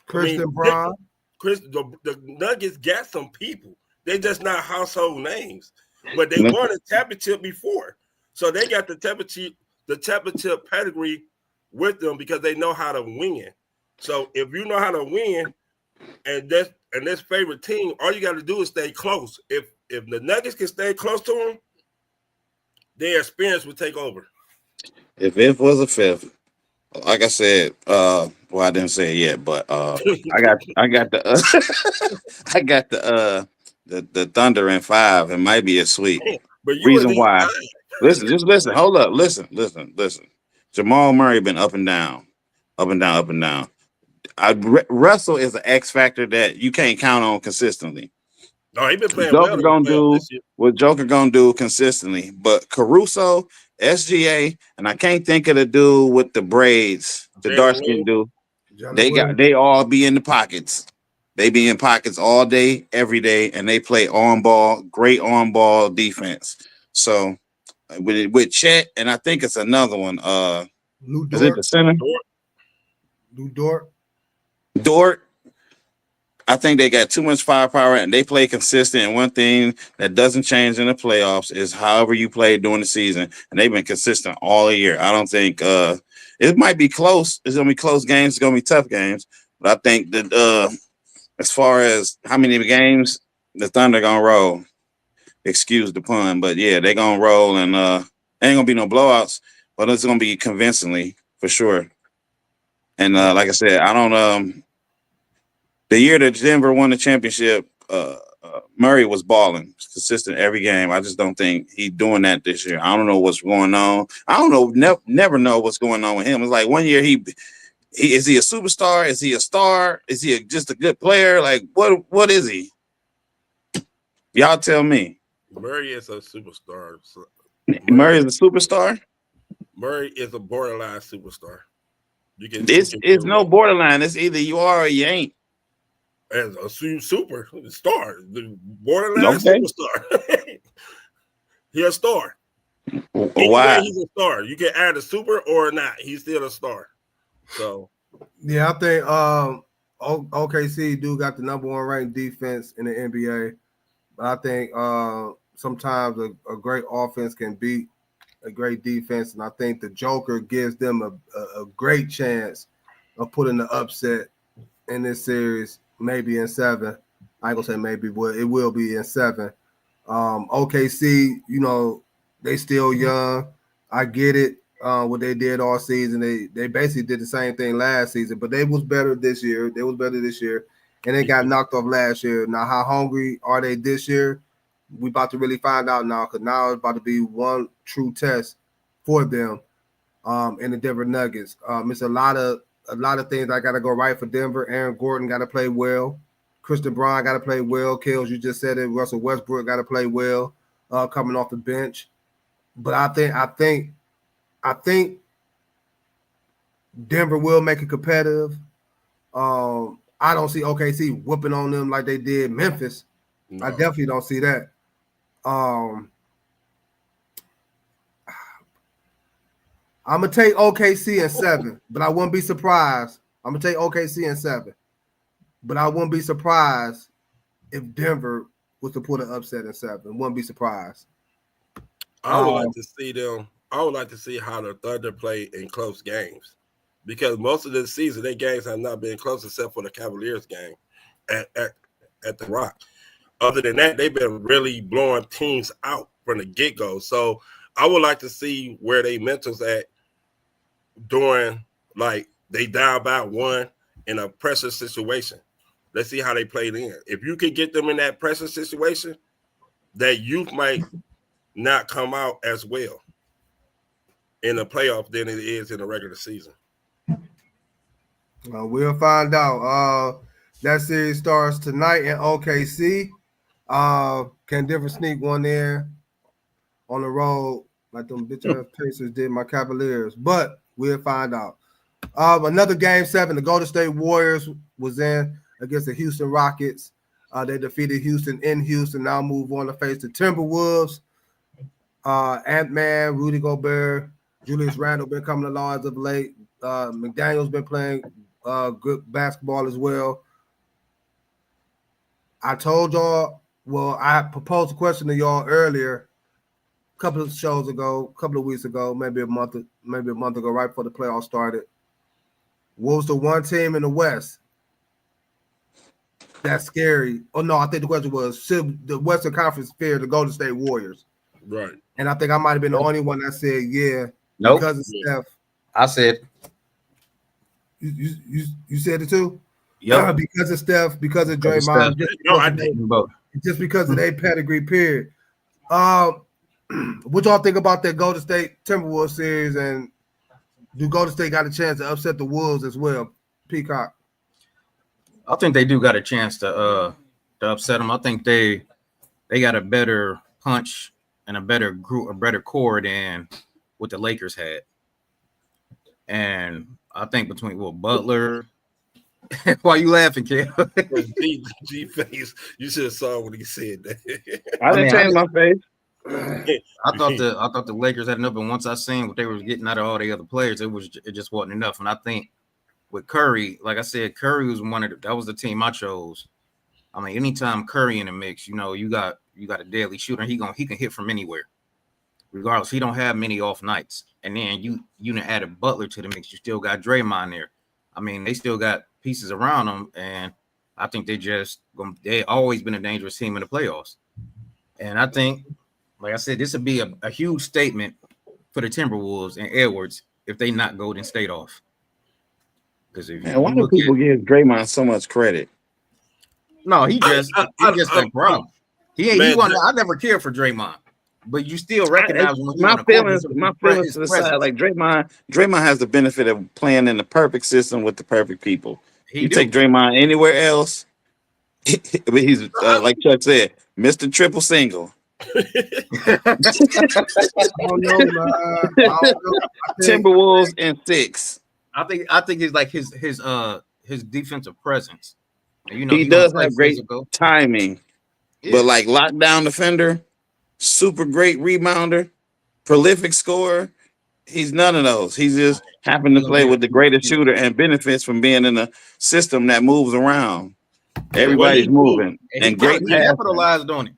Christian Brown. The Nuggets got some people. They're just not household names, but they won a championship before, so they got the championship pedigree with them because they know how to win. So if you know how to win, and this favorite team, all you got to do is stay close. If the Nuggets can stay close to them, their experience will take over. If it was a fifth, like I said, well, I didn't say it yet, but I got the I got the Thunder in 5. It might be a sweep. But you would Reason need why? Listen, just listen. Hold up. Listen. Jamal Murray been up and down, up and down, up and down. Russell is an X factor that you can't count on consistently. No, he been playing well Joker in the gonna playoffs do this year. what Joker gonna do consistently, but Caruso, SGA, and I can't think of the dude with the braids, the Jalen dark skin Williams. dude. They all be in the pockets. They be in pockets all day, every day, and they play great on ball defense. So with Chet, and I think it's another one. Lou Is it Dort. the center? Lou Dort. Dort. I think they got too much firepower and they play consistent. And one thing that doesn't change in the playoffs is however you play during the season. And they've been consistent all year. I don't think it might be close. It's gonna be close games, it's gonna be tough games. But I think that as far as how many games the Thunder gonna roll, excuse the pun, but yeah, they're gonna roll and ain't gonna be no blowouts, but it's gonna be convincingly for sure. And like I said, I don't the year that Denver won the championship, Murray was balling consistent every game. I just don't think he's doing that this year. I don't know what's going on. I don't know, never know what's going on with him. It's like one year he is he a superstar? Is he a star? Is he just a good player? Like what is he? Y'all tell me. Murray is a superstar. Murray is a superstar. Murray is a borderline superstar. This is no borderline. It's either you are or you ain't. As a super star, the borderline superstar. He's a star. Why? He's a star. You can add a super or not. He's still a star. So yeah, I think OKC do got the number 1 ranked defense in the NBA. But I think sometimes a great offense can beat a great defense, and I think the Joker gives them a great chance of putting the upset in this series. Maybe in 7. I ain't gonna say maybe, but it will be in 7. OKC, they still young. I get it. What they did all season, they basically did the same thing last season, but they was better this year. And they got knocked off last year. Now, how hungry are they this year? We about to really find out now, because now it's about to be one true test for them in the Denver Nuggets. It's a lot of things that got to go right for Denver. Aaron Gordon got to play well. Christian Braun got to play well. Kills, you just said it. Russell Westbrook got to play well coming off the bench. But I think Denver will make it competitive. I don't see OKC whooping on them like they did Memphis. No. I definitely don't see that. I'm gonna take OKC in 7, but I wouldn't be surprised. I'm gonna take OKC in 7, but I wouldn't be surprised if Denver was to put an upset in 7. Wouldn't be surprised. I would like to see them. I would like to see how the Thunder play in close games, because most of the season their games have not been close except for the Cavaliers game at the Rock. Other than that, they've been really blowing teams out from the get-go. So I would like to see where they mentals at during, like, they down by 1 in a pressure situation. Let's see how they played in. If you could get them in that pressure situation, that youth might not come out as well in the playoff than it is in the regular season. We'll find out. That series starts tonight in OKC. Can Denver sneak one in on the road like them bitch ass Pacers did my Cavaliers? But we'll find out. Another game 7, the Golden State Warriors was in against the Houston Rockets. They defeated Houston in Houston. Now move on to face the Timberwolves. Ant-Man, Rudy Gobert, Julius Randle been coming along as of late. McDaniel's been playing good basketball as well. I told y'all, I proposed a question to y'all earlier, a couple of shows ago, a couple of weeks ago, maybe a month ago, right before the playoffs started. What was the one team in the West that's scary. Oh no, I think the question was should the Western Conference fear the Golden State Warriors? Right. And I think I might have been the only one that said yeah Nope. because of Yeah. Steph. I said, You said it too. yep. Because of Steph, because of Because of Draymond, Steph. No, I didn't. just because of their pedigree. Period. What y'all think about that Golden State Timberwolves series, and do Golden State got a chance to upset the Wolves as well? Peacock. I think they do got a chance to upset them. I think they got a better punch and a better group, a better core than what the Lakers had. And I think between Butler. Why you laughing, Kel? G face. You should have saw when he said that. I didn't change my face. I thought the Lakers had enough, and once I seen what they were getting out of all the other players, it just wasn't enough. And I think with Curry, like I said, Curry was that was the team I chose. I mean, anytime Curry in the mix, you got a deadly shooter. He can hit from anywhere, regardless. He don't have many off nights. And then you added Butler to the mix. You still got Draymond there. I mean, they still got pieces around them, and I think they always been a dangerous team in the playoffs. And I think, like I said, this would be a huge statement for the Timberwolves and Edwards if they knock Golden State off. Because Why do people give Draymond so much credit? No, he just a problem. I never cared for Draymond, but you still recognize my feelings to the side. Like Draymond has the benefit of playing in the perfect system with the perfect people. Take Draymond anywhere else, he's like Chuck said, Mr. Triple Single. I don't know, man. Timberwolves in 6. I think it's like his defensive presence. And, he does have great timing, but like lockdown defender, super great rebounder, prolific scorer. He's none of those. He just happened to play with the greatest shooter and benefits from being in a system that moves around. Everybody's moving and great. He capitalized on it.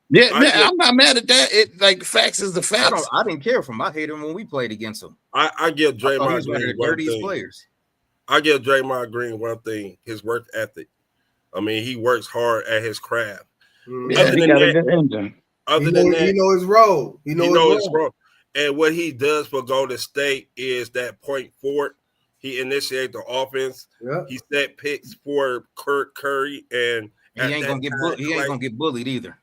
Yeah, I'm not mad at that. It like facts is the facts. I didn't care for him. I hated him when we played against him. I give Draymond one of the dirtiest players. I give Draymond Green one thing: his work ethic. I mean, he works hard at his craft. Yeah, other than that, he knows his role. He knows his role. And what he does for Golden State is that point forward. He initiates the offense. Yeah. He set picks for Curry, and he ain't gonna get bullied either.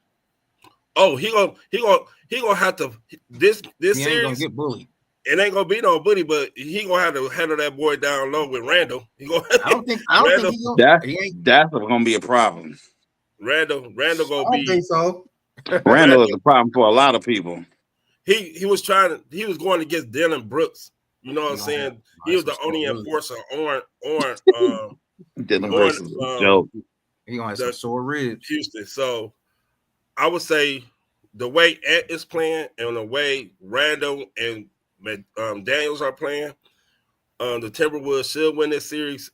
Oh, he gonna have to this he series. Ain't gonna get bullied. It ain't gonna be no bully, but he gonna have to handle that boy down low with Randall. I don't think that's gonna be a problem. Randall gonna be. I don't think so. Randall is a problem for a lot of people. He was going against Dylan Brooks. You know what I'm saying? He was the only enforcer on Dylan Brooks is a joke. He gonna have some sore ribs. Houston. So I would say the way Ed is playing and the way Randall and Daniels are playing, the Timberwolves should win this series.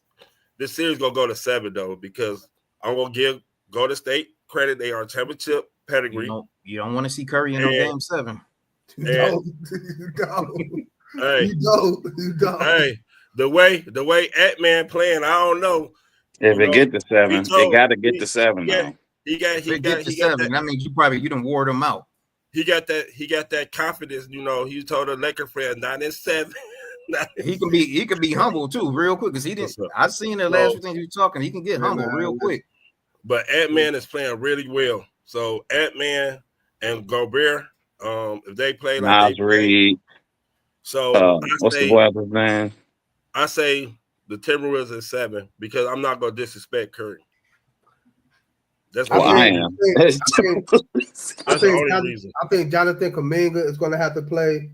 This series gonna go to 7 though, because I'm gonna give Golden State credit. They are championship pedigree. You don't want to see Curry in game 7. You don't. Hey, you don't. Hey, the way Ant-Man playing, I don't know. If it get to 7, it got to get to 7 now. though. He got 7. That means you done wore them out. He got that confidence. He told a Laker friend 9-7. He can be humble too, real quick. Because he didn't. I seen the last few things you were talking. He can get humble real quick. But Ant-Man is playing really well. So Ant-Man and Gobert, if they play like Reed. So what's the boy other's name? I say the Timberwolves at 7 because I'm not gonna disrespect Curry. That's what I am. That's the only reason. I think Jonathan Kuminga is gonna have to play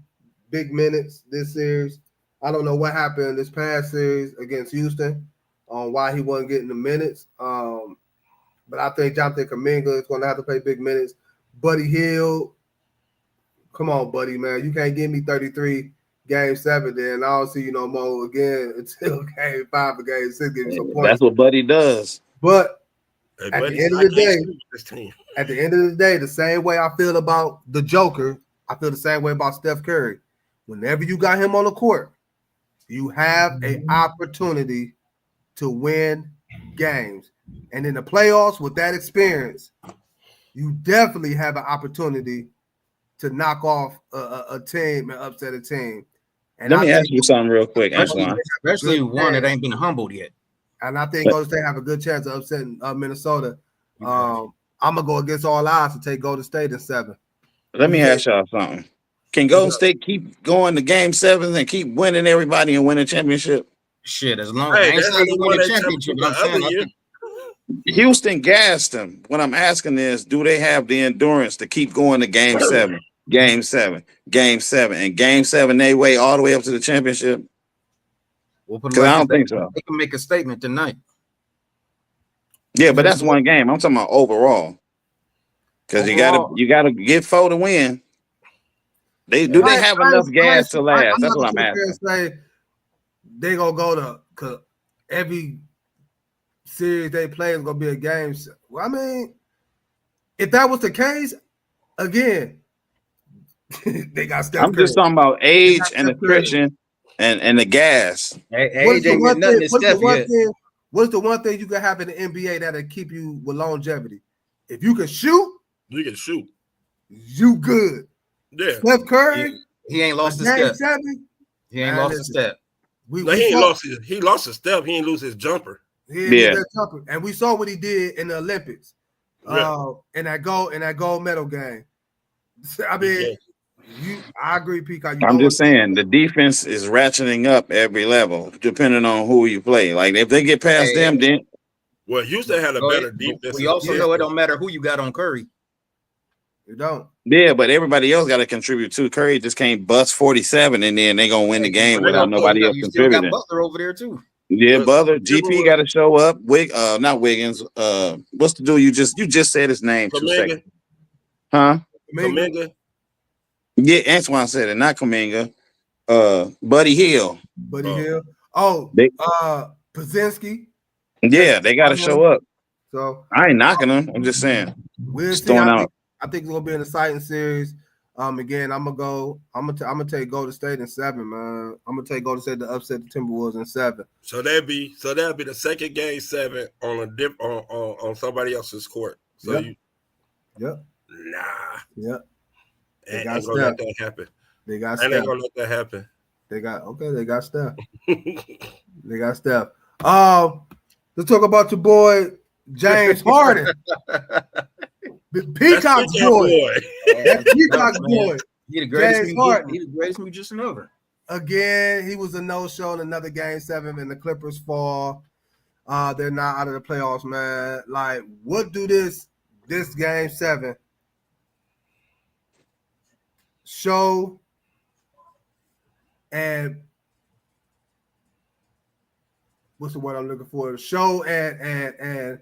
big minutes this series. I don't know what happened this past series against Houston on why he wasn't getting the minutes. But I think Jonathan Kuminga is gonna have to play big minutes. Buddy Hield, come on, buddy, man. You can't give me 33 game 7, then I don't see you no more again until game 5 or game 6. Give me some points. That's what Buddy does. But at the end of the day, the same way I feel about the Joker, I feel the same way about Steph Curry. Whenever you got him on the court, you have an opportunity to win games. And in the playoffs, with that experience, you definitely have an opportunity to knock off a team and upset a team. And Let I me ask think, you something real quick, Antoine. Especially one that ain't been humbled yet. and I think Golden State have a good chance of upsetting Minnesota. I'm gonna go against all odds to take Golden State in 7. Let me ask y'all something. Can Golden State keep going to game 7 and keep winning everybody and winning championship? Shit, as long as I Hey, ain't that's how saying they you won win the that championship, championship but I'm the saying other I year. think Houston gassed them. What I'm asking is, do they have the endurance to keep going to game 7, game 7, game 7, and game 7 they way all the way up to the championship? we'll put it Because like I don't this, think so. they can make a statement tonight. Yeah, but that's one game. I'm talking about overall. Because Overall, you gotta get 4 to win. They have enough gas to last? That's what I'm asking. Say they gonna go to because every series they play is gonna be a game. Well, I mean, if that was the case, again, they got Steph I'm Curry. just talking about age and Steph Curry. attrition and the gas. Age ain't got nothing to Steph yet. What's the one thing you can have in the NBA that'll keep you with longevity? If you can shoot, You can shoot. you good. Yeah. Steph Curry, He ain't lost a game step. 7. He ain't lost a step. He lost his step. He ain't lose his jumper. He didn't lose that jumper. And we saw what he did in the Olympics. Yeah. In that gold medal game. I mean, I agree, Peacock. I'm just saying the defense is ratcheting up every level, depending on who you play. Like if they get past them, then well, Houston had a better defense. We also know it don't matter who you got on Curry. You don't. Yeah, but everybody else got to contribute too. Curry just can't bust 47 and then they gonna win the game without nobody else contributing. You still got Butler over there too. Yeah, Butler. GP got to show up. Not Wiggins. What's the dude you just said his name 2 seconds? Huh? Kuminga. Yeah, Antoine said it, not Kuminga. Buddy Hill. Hill. Pazinski. Yeah, they got to show up. So I ain't knocking them. I'm just saying. We'll see. I think it's gonna be an exciting series. Again, I'm gonna take Golden State in 7, man. I'm gonna take Golden State to upset the Timberwolves in 7. So that'll be the second game 7 on a dip on somebody else's court. So Nah. Yep. Ain't gonna let that happen. They got Steph. Steph. Ain't gonna let that happen. They got Steph. They got Steph. Let's talk about your boy James Harden. The Peacock's boy. That's Peacock's boy. He the greatest musician ever. Again, he was a no-show in another game 7 and the Clippers fall. They're not out of the playoffs, man. Like, what do this game 7 show and what's the word I'm looking for? Show and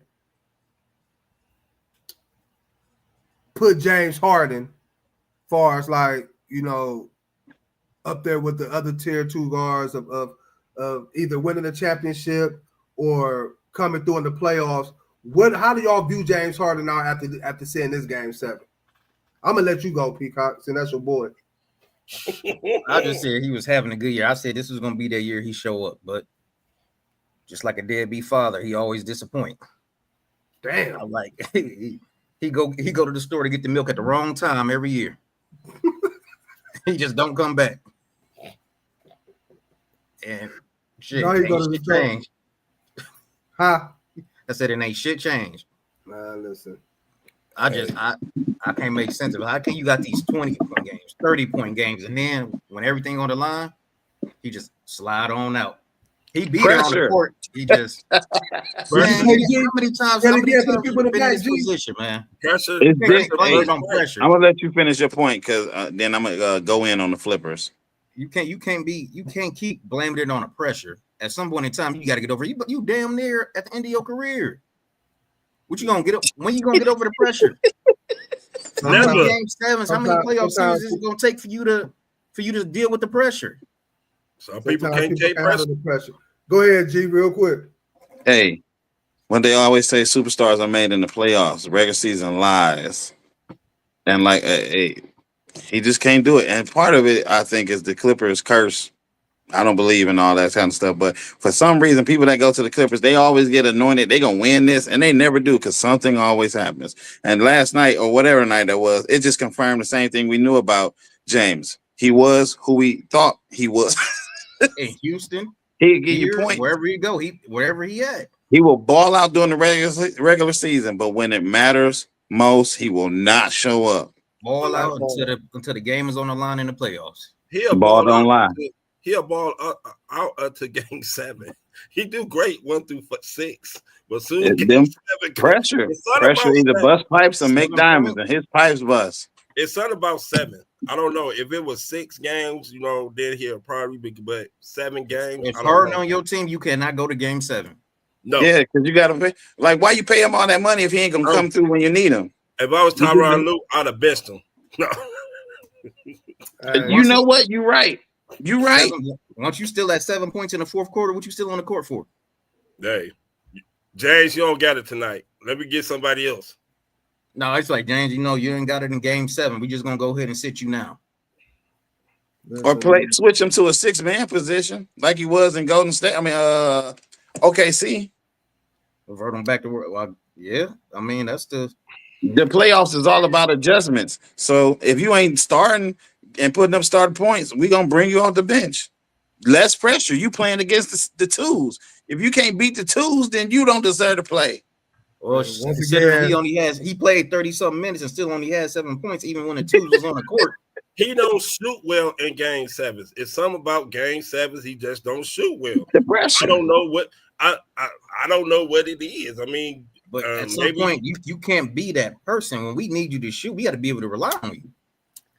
put James Harden far as like, up there with the other tier 2 guards of either winning the championship or coming through in the playoffs. How do y'all view James Harden now after seeing this game 7? I'm gonna let you go, Peacock, since that's your boy. I just said he was having a good year. I said this was gonna be that year he show up, but just like a deadbeat father, he always disappoint. Damn. I'm like he go to the store to get the milk at the wrong time every year. He just don't come back. And shit, No, he go to the store. Change. Huh? I said it ain't shit changed. Man, listen. I can't make sense of it. How can you got these 20-point games, 30-point games, and then when everything on the line, he just slide on out. He beat it on the court. He just man, how many times people been in this position, man? Pressure. On pressure. I'm gonna let you finish your point because then I'm gonna go in on the flippers. You can't keep blaming it on the pressure. At some point in time, you got to get over it. You damn near at the end of your career. What you gonna get up? When you gonna get over the pressure? How many game 7s? How many playoff series is it gonna take for you to deal with the pressure? Some people can't take pressure. Go ahead, G, real quick. Hey, when they always say superstars are made in the playoffs, regular season lies, and like, he just can't do it. And part of it, I think, is the Clippers' curse I don't believe in all that kind of stuff. But for some reason, people that go to the Clippers, they always get anointed. They gonna win this, and they never do because something always happens. And last night or whatever night that was, it just confirmed the same thing we knew about James. He was who we thought he was. In Houston, He give you here, points. wherever you go, wherever he at. He will ball out during the regular season, but when it matters most, he will not show up. Ball out until the game is on the line in the playoffs. He'll Ball don't out lie. He'll ball out to game 7. He do great 1 through 6, but soon as game 7 pressure either bust pipes or make diamonds, and his pipes bust. It's something about 7. I don't know if it was 6 games, then he'll probably be, but 7 games. If Harden on your team, you cannot go to game 7. No, yeah, because you gotta pay. Like, why you pay him all that money if he ain't gonna come through when you need him? If I was Tyronn Lue, I'd have benched him. No. You know what? You're right. You're right. Once you still at 7 points in the fourth quarter, what you still on the court for? Hey, James, you don't got it tonight. Let me get somebody else. No, it's like, James, you ain't got it in game 7. We just gonna go ahead and sit you now. Or switch him to a 6-man position like he was in Golden State. I mean, OKC. Revert him back to work. Well, yeah, I mean that's the playoffs is all about adjustments. So if you ain't starting and putting up starting points, we gonna bring you off the bench. Less pressure. You playing against the twos. If you can't beat the twos, then you don't deserve to play. Well, considering he played 30-something minutes and still only had 7 points, even when the twos was on the court. He don't shoot well in game 7s. It's something about game 7s. He just don't shoot well. The pressure. I don't know what I don't know what it is. I mean, but at some point, you can't be that person. When we need you to shoot, we got to be able to rely on you.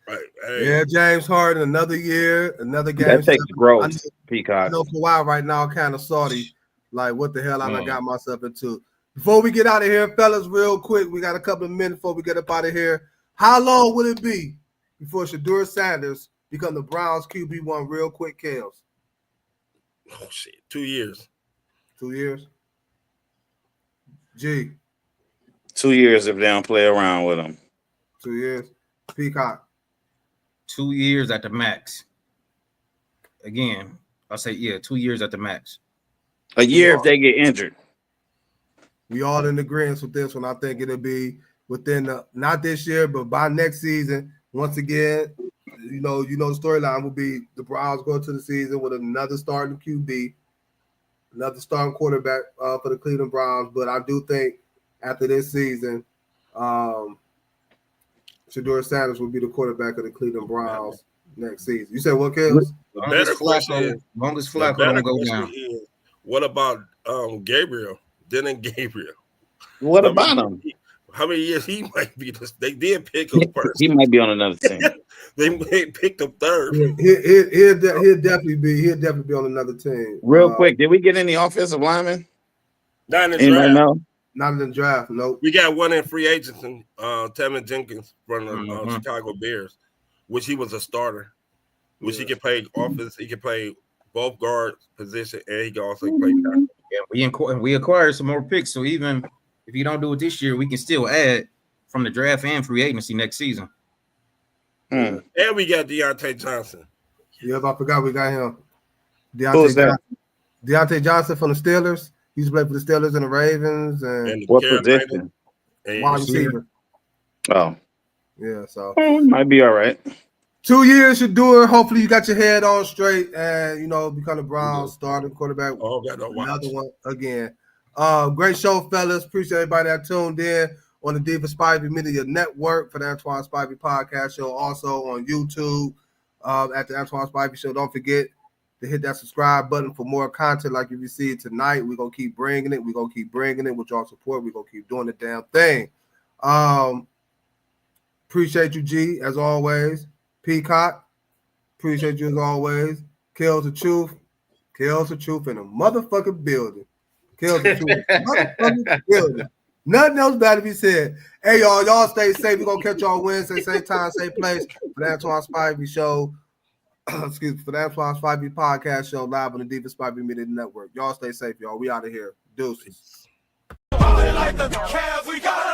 Right. Hey. Yeah, James Harden, another year, another game. That takes growth, Peacock. I know Kawhi right now kind of salty. Like, what the hell I got myself into. Before we get out of here, fellas, real quick, we got a couple of minutes before we get up out of here. How long would it be before Shedeur Sanders become the Browns QB1 real quick, Kales? Oh, shit. 2 years. 2 years? G. 2 years if they don't play around with him. 2 years. Peacock. 2 years at the max. Again, I'll say, 2 years at the max. A year if they get injured. We all in agreement with this one. I think it'll be within not this year, but by next season. Once again, the storyline will be the Browns go to the season with another starting QB, another starting quarterback for the Cleveland Browns. But I do think after this season, Shedeur Sanders will be the quarterback of the Cleveland Browns next season. You said what, Kels? Longest Flacco don't go down. What about Gabriel? Dylan Gabriel. What about him? How many years he might be? They did pick him first. He might be on another team. They picked him third. He'll definitely be on another team. Real quick, did we get any offensive linemen? Not in the draft. No? Not in the draft. Nope. We got one in free agency, Tevin Jenkins from the Chicago Bears, which he was a starter, which he can play offense. He can play both guard position, and he can also play tackle. Yeah, we acquired some more picks, so even if you don't do it this year, we can still add from the draft and free agency next season. And we got Deontay Johnson. Yep, I forgot we got him. Who's that? Deontay Johnson from the Steelers. He used to play for the Steelers and the Ravens. And what position? Wide receiver. Oh. Yeah, so. Might be all right. 2 years should do it. Hopefully you got your head on straight and, become the Browns starting quarterback. Oh, got no watch. Another one again. Great show, fellas. Appreciate everybody that tuned in on the Diva Spivey Media Network for the Antoine Spivey Podcast Show. Also on YouTube at the Antoine Spivey Show. Don't forget to hit that subscribe button for more content like you received tonight. We're going to keep bringing it. We're going to keep bringing it with y'all support. We're going to keep doing the damn thing. Appreciate you, G, as always. Peacock, appreciate you as always. Kels the Truth. Kels the Truth in a motherfucking building. Kels the Truth in a motherfucking building. Nothing else bad to be said. Hey, y'all stay safe. We're going to catch y'all Wednesday, same time, same place for the Antoine Spivey Show. Excuse me, for the Antoine Spivey Podcast Show live on the Diva Spivey Media Network. Y'all stay safe, y'all. We out of here. Deuces. Party like the Cavs, we got